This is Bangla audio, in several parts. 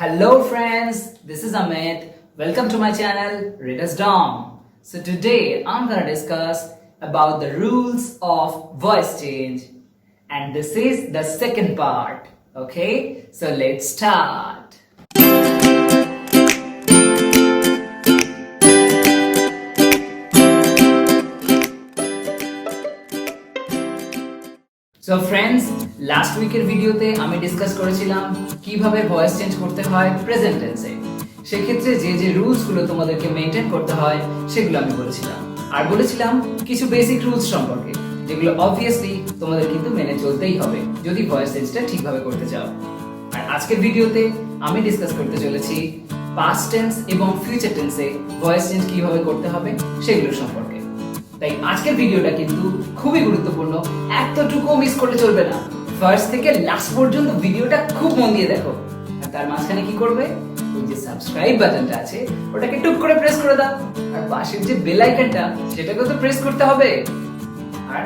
Hello friends, this is Amit. Welcome to my channel Reader's Dom. So today I'm gonna discuss about the rules of voice change, and this is the second part. Okay, so let's start. So friends, last উইকের ভিডিওতে আমি ডিসকাস করেছিলাম কিভাবে ভয়েস চেঞ্জ করতে হয় প্রেজেন্ট টেন্সে। সেক্ষেত্রে যে যে রুলসগুলো তোমাদেরকে মেনটেন করতে হয় সেগুলো আমি বলেছিলাম, আর বলেছিলাম কিছু বেসিক রুলস সম্পর্কে যেগুলো অবভিয়াসলি তোমাদের কিন্তু মেনে চলতেই হবে যদি ভয়েস চেঞ্জটা ঠিকভাবে করতে চাও। আর আজকের ভিডিওতে আমি ডিসকাস করতে চলেছি পাস্ট টেন্স এবং ফিউচার টেন্সে ভয়েস চেঞ্জ কিভাবে করতে হবে সেগুলো সম্পর্কে। তাই আজকের ভিডিওটা কিন্তু খুবই গুরুত্বপূর্ণ, এতটুকুও মিস করলে চলবে না। ফার্স্ট থেকে লাস্ট পর্যন্ত ভিডিওটা খুব মন দিয়ে দেখো। আর তার মাঝখানে কি করবে, ওই যে সাবস্ক্রাইব বাটনটা আছে ওটাকে টুক করে প্রেস করে দাও, আর পাশের যে বেল আইকনটা সেটাকেও তো প্রেস করতে হবে। আর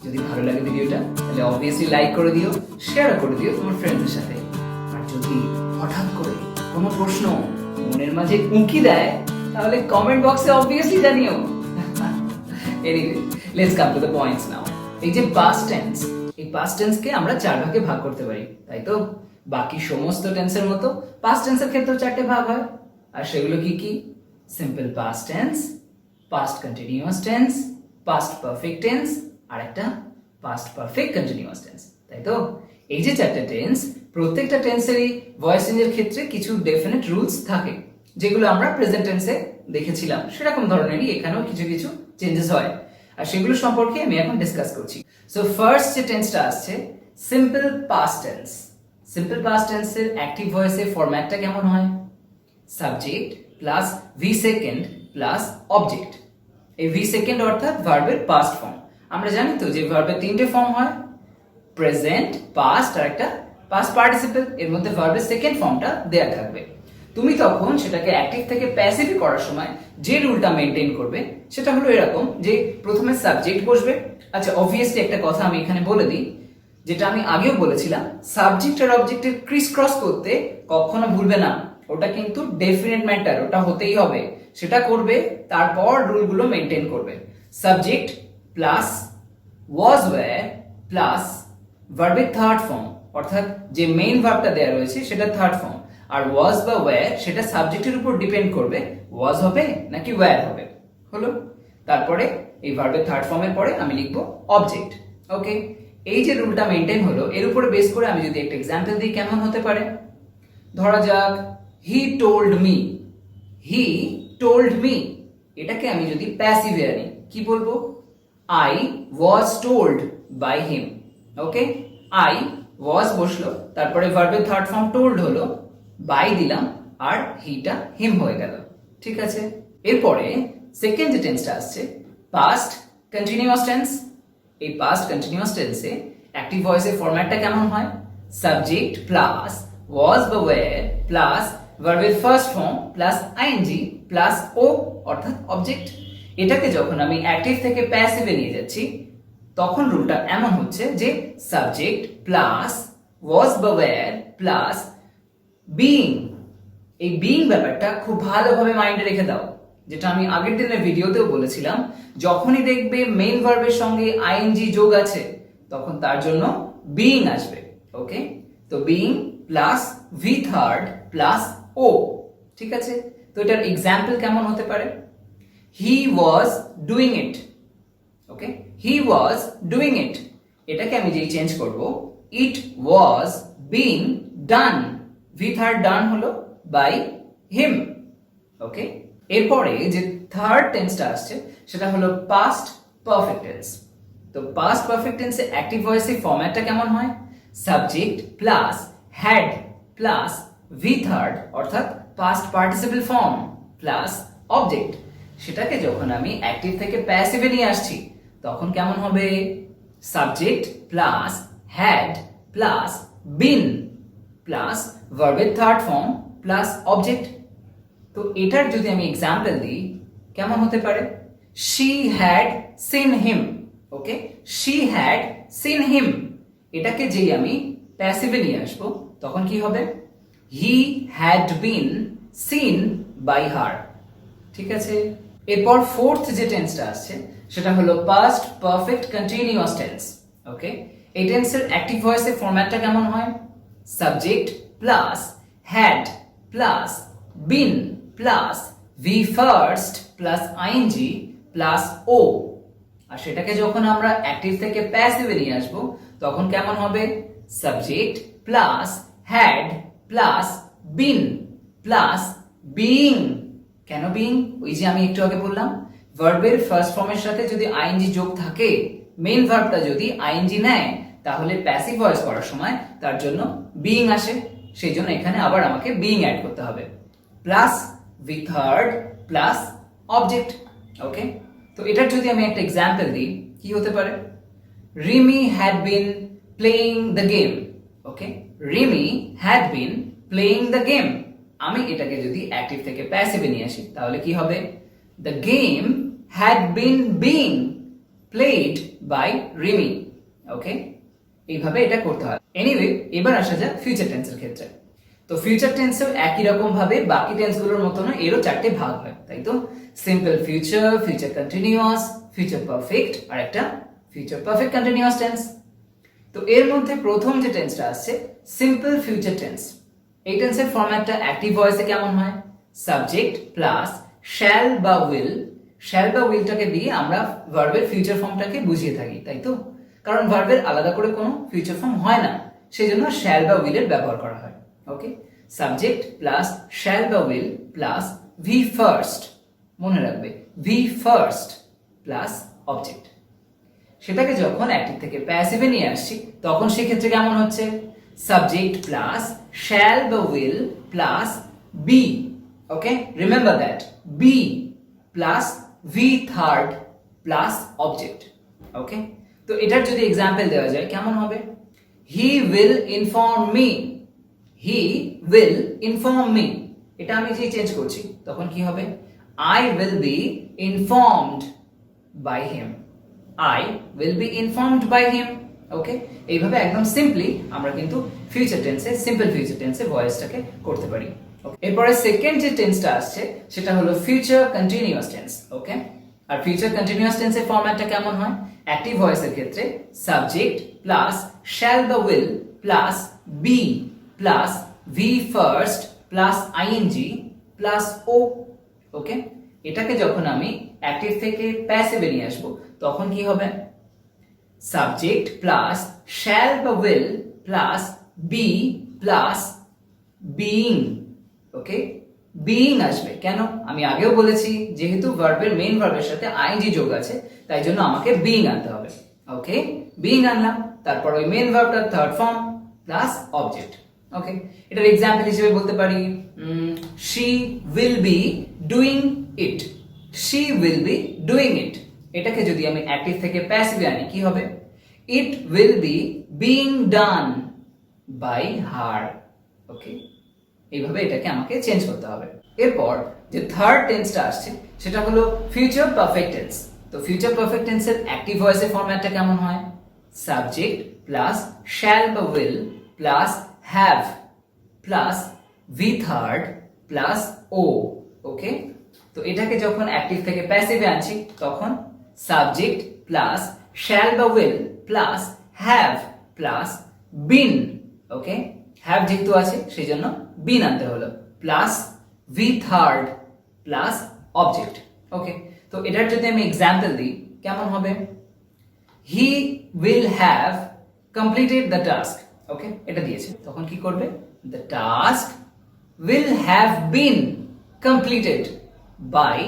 যদি ভালো লাগে ভিডিওটা তাহলে অবভিয়াসলি লাইক করে দিও, শেয়ার করে দিও তোমার ফ্রেন্ডদের সাথে। আর যদি হঠাৎ করে কোনো প্রশ্ন মনের মাঝে উঁকি দেয় তাহলে কমেন্ট বক্সে অবভিয়াসলি জানিও। Anyway, let's come to the points now. এই যে past tense, এই past tense কে আমরা চার ভাগে ভাগ করতে পারি, তাই তো? বাকি সমস্ত টেন্সের মতো past tense এর ক্ষেত্রেও চারটে ভাগ হয়। আর সেগুলো কি কি? Simple past tense, past continuous tense, past perfect tense, আর একটা past perfect continuous tense, তাই তো? এই যে চারটে টেন্স, প্রত্যেকটা টেন্সেরই ভয়েস চেঞ্জের ক্ষেত্রে কিছু ডেফিনিট রুলস থাকে, যেগুলো আমরা প্রেজেন্ট টেন্সে দেখেছিলাম। সেরকম ধরনেরই এখানেও কিছু কিছু চেঞ্জেস হয়, আর সেগুলো সম্পর্কে আমি এখন ডিসকাস করছি। সো ফার্স্ট যে টেন্সটা আসছে simple past tense. Simple past টেন্সের অ্যাক্টিভ ভয়েসের ফরম্যাটটা কেমন হয়? Subject plus V second plus object. এই ভি সেকেন্ড অর্থাৎ ভার্বের পাস্ট ফর্ম। আমরা জানি তো যে ভার্বের তিনটে ফর্ম হয়, প্রেজেন্ট, পাস্ট আর একটা পাস্ট পার্টিসিপল। এর মধ্যে ভার্বের সেকেন্ড ফর্মটা দেয়া থাকবে। তুমি তখন সেটাকে অ্যাক্টিভ থেকে প্যাসিভ করার সময় যে রুলটা মেনটেন করবে সেটা হলো এরকম যে প্রথমে সাবজেক্ট বসবে। আচ্ছা, অবভিয়াসলি একটা কথা আমি এখানে বলে দিই, যেটা আমি আগেও বলেছিলাম, সাবজেক্ট আর অবজেক্টের ক্রিস ক্রস করতে কখনো ভুলবে না। ওটা কিন্তু ডেফিনেট ম্যাটার, ওটা হতেই হবে। সেটা করবে, তারপর রুলগুলো মেনটেন করবে। সাবজেক্ট প্লাস ওয়াজ ওয়্যার প্লাস ভার্বের থার্ড ফর্ম, অর্থাৎ যে মেইন ভার্বটা দেয়া রয়েছে সেটা থার্ড ফর্ম। আর ওয়াজ বা ওয়্যার সেটা সাবজেক্টের উপর ডিপেন্ড করবে, ওয়াজ হবে নাকি ওয়্যার হবে। হলো? তারপরে এই ভার্বের থার্ড ফর্মের পরে আমি লিখবো অবজেক্ট। ওকে, এই যে রুলটা মেনটেন হলো, এর উপরে বেস করে আমি যদি একটা এক্সাম্পল দিই কেমন হতে পারে, ধরা যাক he told me. He told me, এটাকে আমি যদি প্যাসিভে আনি কি বলবো? I was told by him. Okay, I was বসলো, তারপরে ভার্বের থার্ড ফর্ম টোল্ড হলো, বাই দিলাম, আর হিটা হিম হয়ে গেল। ঠিক আছে, এরপরে সেকেন্ড যে টেন্সটা আসছে পাস্ট কন্টিনিউয়াস টেন্স। এই পাস্ট কন্টিনিউয়াস টেন্সে অ্যাক্টিভ ভয়েসের ফরম্যাটটা কেমন হয়? সাবজেক্ট প্লাস ওয়াজ বা ওয়্যার প্লাস ভার্বের first form plus ING plus O অর্থাৎ অবজেক্ট। এটাকে যখন আমি অ্যাক্টিভ থেকে প্যাসিভে নিয়ে যাচ্ছি তখন রুলটা এমন হচ্ছে যে সাবজেক্ট প্লাস ওয়াজ বা ওয়্যার প্লাস বিইং। এই বিইং ব্যাপারটা খুব ভালোভাবে মাইন্ডে রেখে দাও, যেটা আমি আগের দিনের ভিডিওতেও বলেছিলাম। যখনই দেখবে মেইন ভার্বের সঙ্গে আইএনজি যোগ আছে তখন তার জন্য বিইং আসবে। ওকে, তো being plus V third plus O. ঠিক আছে, তো এটার এক্সাম্পল কেমন হতে পারে? হি was doing it. Okay, he was doing it, এটাকে আমি যেই চেঞ্জ করব, ইট ওয়াজ বিইং ডান। ভি থার্ড ডান হলো বাই হিম। ওকে, এরপরে যে থার্ড টেন্সটা আসছে সেটা হলো পাস্ট পারফেক্ট টেন্স। তো পাস্ট পারফেক্ট টেন্সে অ্যাক্টিভ ভয়েসের ফরম্যাটটা কেমন হয়? Subject plus had plus V third অর্থাৎ past participle form plus object. সেটাকে যখন আমি অ্যাক্টিভ থেকে প্যাসিভে নিয়ে আসছি তখন কেমন হবে? Subject plus had plus been plus ভার্বের থার্ড ফর্ম প্লাস অবজেক্ট। তো এটার যদি আমি এক্সাম্পল দিই কেমন হতে পারে? She had seen him. Okay, she had seen him, এটাকে যেই আমি প্যাসিভে নিয়ে আসবো তখন কি হবে? He had been seen by her. ঠিক আছে, এরপর ফোর্থ যে টেন্সটা আসছে সেটা হলো past perfect continuous tense. Okay, এই টেন্সের অ্যাক্টিভ ভয়েসের ফরম্যাটটা কেমন হয়? Subject plus had plus been plus V first plus ING plus O. আর সেটাকে যখন আমরা অ্যাক্টিভ থেকে প্যাসিভে নিয়ে আসবো তখন কেমন হবে? Subject plus had plus been plus being. কেন বিইং? ওই যে আমি একটু আগে বললাম, ভার্বের ফার্স্ট ফর্মের সাথে যদি আইএনজি যোগ থাকে, মেইন ভার্বটা যদি আইএনজি নেয় তাহলে প্যাসিভ ভয়েস করার সময় তার জন্য বিইং আসে। সেই জন্য এখানে আবার আমাকে বিইং অ্যাড করতে হবে, plus with had plus object. Okay, তো এটার যদি আমি একটা এক্সাম্পল দিই, কি হতে পারে? Rimi had been playing the game. Okay, Rimi had been playing the game. আমি এটাকে যদি অ্যাক্টিভ থেকে প্যাসিভে নিয়ে আসি তাহলে কি হবে? The game had been being played by Rimi. Okay, এইভাবে এটা করতে হয়। এনিওয়ে, এবার আসা যাক ফিউচার টেন্সের ক্ষেত্রে। তো ফিউচার টেন্সেও একই রকম ভাবে বাকি টেন্সগুলোর মতো না, এরও চারটে ভাগ হয়, তাই তো? Simple future, future continuous, future perfect আর একটা ফিউচার পারফেক্ট কন্টিনিউয়াস টেন্স। তো এর মধ্যে প্রথম যে টেন্সটা আসছে সিম্পল ফিউচার টেন্স। এই টেন্সের ফরম্যাটটা অ্যাক্টিভ ভয়েসে কেমন হয়? সাবজেক্ট প্লাস শ্যাল বা উইল। শ্যাল বা উইলটাকে দিয়ে আমরা ভার্বের ফিউচার ফর্মটাকে বুঝিয়ে থাকি, তাই তো? কারণ ভার্বের আলাদা করে কোনো ফিউচার ফর্ম হয় না, সেই জন্য শ্যাল বা উইলের ব্যবহার করা হয়। ওকে, সাবজেক্ট প্লাস শ্যাল বা উইল প্লাস ভি ফার্স্ট, মনে রাখবে ভি ফার্স্ট প্লাস অবজেক্ট। সেটাকে যখন অ্যাক্টিভ থেকে প্যাসিভে নিয়ে আসছি তখন সেক্ষেত্রে কেমন হচ্ছে? সাবজেক্ট প্লাস শ্যাল বা will plus be. Okay, remember that, be plus V third plus object. Okay, তো এটার যদি এক্সাম্পল দেওয়া যায় কেমন হবে? He will inform me. He will inform me, এটা আমি যে চেঞ্জ করছি তখন কি হবে? I will be informed by him. I will be informed by him. Okay, এইভাবে একদম সিম্পলি আমরা কিন্তু ফিউচার টেন্সে, সিম্পল ফিউচার টেন্সে ভয়েসটাকে করতে পারি। এরপরে সেকেন্ড যে টেন্সটা আসছে সেটা হলো ফিউচার কন্টিনিউয়াস টেন্স। ওকে, আর ফিউচার কন্টিনিউয়াস টেন্সের ফরম্যাটটা কেমন হয়? অ্যাক্টিভ ভয়েসের ক্ষেত্রে সাবজেক্ট প্লাস শ্যাল বা will plus be plus V first plus ING plus O. Okay, এটাকে যখন আমি অ্যাক্টিভ থেকে প্যাসিভে নিয়ে আসবো তখন কি হবে? সাবজেক্ট প্লাস শ্যাল বা will plus be plus being. Okay, being আসবে কেন? আমি আগেও বলেছি যেহেতু ভার্বের মেইন ভার্বের সাথে আইএনজি যোগ আছে তাই জন্য আমাকে বিইং আনতে হবে। ওকে, বিইং আনলাম, তারপর ওই মেইন ভার্বটার third form plus object. Okay, এটার এক্সাম্পল হিসেবে বলতে পারি she will be doing it. She will be doing it, এটাকে যদি আমি অ্যাক্টিভ থেকে প্যাসিভে আনি কি হবে? It will be being done by her. Okay, এইভাবে এটাকে আমাকে চেঞ্জ করতে হবে। এরপর যে থার্ড টেন্সটা আসছে সেটা হলো ফিউচার পারফেক্ট টেন্স। তো ফিউচার পারফেক্ট টেন্সের অ্যাক্টিভ ভয়েসের ফরম্যাটটা কেমন হয়? সাবজেক্ট প্লাস শ্যাল বা will plus have plus V third plus O. Okay, তো এটাকে যখন অ্যাক্টিভ থেকে প্যাসিভে আনছি তখন সাবজেক্ট প্লাস শ্যাল বা will plus have plus been. Okay, have যেহেতু আছে সেই জন্য বিন আনতে হলো, plus V third plus object. Okay, তো এটার যদি আমি এক্সাম্পল দিই কেমন হবে? He will have completed the task. Okay, এটা দিয়েছে তখন কি করবে? The task will have been completed by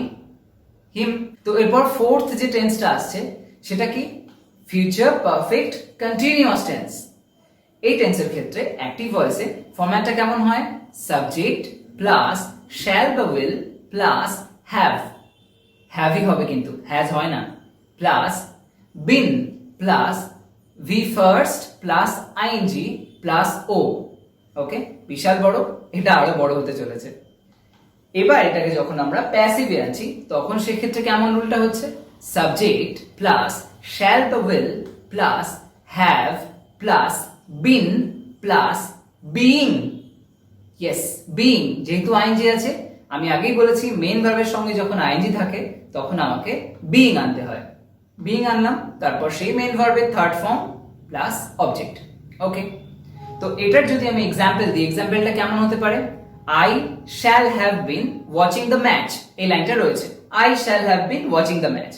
him. তো এরপর ফোর্থ যে টেন্সটা আসছে সেটা কি? Future perfect continuous tense. এই টেন্সের ক্ষেত্রে অ্যাক্টিভ ভয়েসে ফরম্যাটটা কেমন হয়? সাবজেক্ট প্লাস শ্যাল বা উইল প্লাস হ্যাভ, হ্যাভই হবে কিন্তু হ্যাজ হয় না, plus been plus V first plus ING plus O. Okay, বিশাল বড়, এটা আরো বড় হতে চলেছে। এবার এটাকে যখন আমরা প্যাসিভে আনছি তখন সেক্ষেত্রে কেমন রুলটা হচ্ছে? সাবজেক্ট প্লাস শ্যাল বা will plus have plus been plus being. Yes, being, যেহেতু আইএনজি আছে, আমি আগেই বলেছি মেইন ভার্বের সঙ্গে যখন আইএনজি থাকে তখন আমাকে বিইং আনতে হয়। বিইং আনলাম, তারপর সেই মেইন ভার্বের third form plus object. Okay, তো এটার যদি আমি এক্সাম্পল দিই, এক্সাম্পলটা কেমন হতে পারে? I shall have been watching the match, এই লাইনটা রয়েছে, I shall have been watching the match.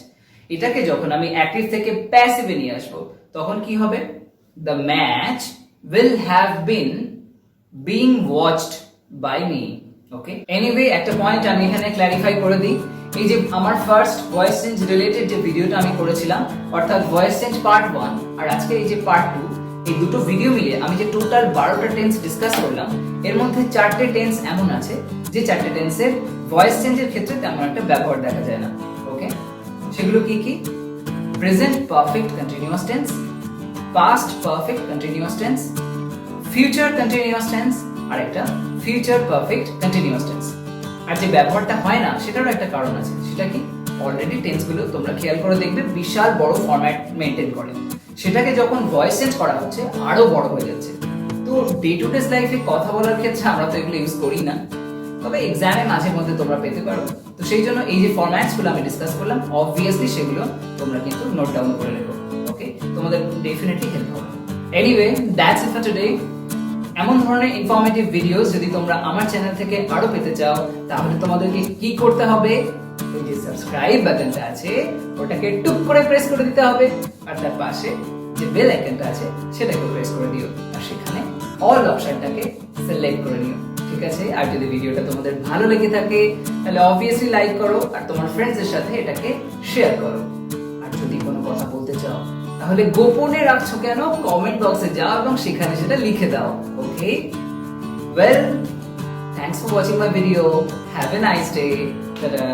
এটাকে যখন আমি অ্যাক্টিভ থেকে প্যাসিভে নিয়ে আসবো তখন কি হবে? The match will have been being watched by me. Okay, anyway একটা পয়েন্ট আমি এখানে ক্ল্যারিফাই করে দিই। এই যে আমার ফার্স্ট ভয়েস চেঞ্জ রিলেটেড যে ভিডিওটা আমি করেছিলাম, অর্থাৎ ভয়েস চেঞ্জ পার্ট 1 আর আজকে এই যে পার্ট 2, এই দুটো ভিডিও মিলে আমি যে টোটাল 12টা টেন্স ডিসকাস করলাম, এর মধ্যে 4টে টেন্স এমন আছে যে 4টে টেন্সের ভয়েস চেঞ্জের ক্ষেত্রে তেমন একটা ব্যবহার দেখা যায় না। ওকে, সেগুলো কি কি? Present perfect continuous tense, past perfect continuous tense, future continuous tense আর একটা ফিউচার পারফেক্ট কন্টিনিউয়াস টেন্স। আর যে ব্যবহারটা হয় না সেটারও একটা কারণ আছে, সেটা কি? অলরেডি টেন্সগুলো তোমরা খেয়াল করে দেখবে বিশাল বড় ফরম্যাট মেইনটেইন করে, সেটাকে যখন ভয়েস চেঞ্জ করা হচ্ছে আরো বড় হয়ে যাচ্ছে। তো ডে টু ডে লাইফে কথা বলার ক্ষেত্রে আমরা তো এগুলো ইউজ করি না, তবে এক্সামে মাঝে মধ্যে তোমরা পেতে পারো। তো সেই জন্য এই যে ফরম্যাটস গুলো আমি ডিসকাস করলাম, অবভিয়াসলি সেগুলো তোমরা কিন্তু নোট ডাউন করে রেখো। ওকে, তোমাদের ডেফিনেটলি হেল্প হবে। Anyway, that's it for today. এমন ধরনের ইনফরমেটিভ ভিডিওস যদি তোমরা আমার চ্যানেল থেকে আরো পেতে চাও, তাহলে তোমাদেরকে কি করতে হবে? ওই যে সাবস্ক্রাইব বাটনটা আছে ওটাকে টুক করে প্রেস করে দিতে হবে, আর তার পাশে যে বেল আইকনটা আছে সেটাকে প্রেস করে দিও, আর সেখানে অল অপশনটাকে সিলেক্ট করে নিও। ঠিক আছে? আর যদি ভিডিওটা তোমাদের ভালো লেগে থাকে তাহলে অবভিয়াসলি লাইক করো আর তোমার ফ্রেন্ডসদের সাথে এটাকে শেয়ার করো। আর যদি কোনো কথা বলতে চাও তাহলে গোপনে রাখছো কেন? কমেন্ট বক্সে যাও এবং সেখানে সেটা লিখে দাও। Okay, well, thanks for watching my video. Have a nice day. Tata.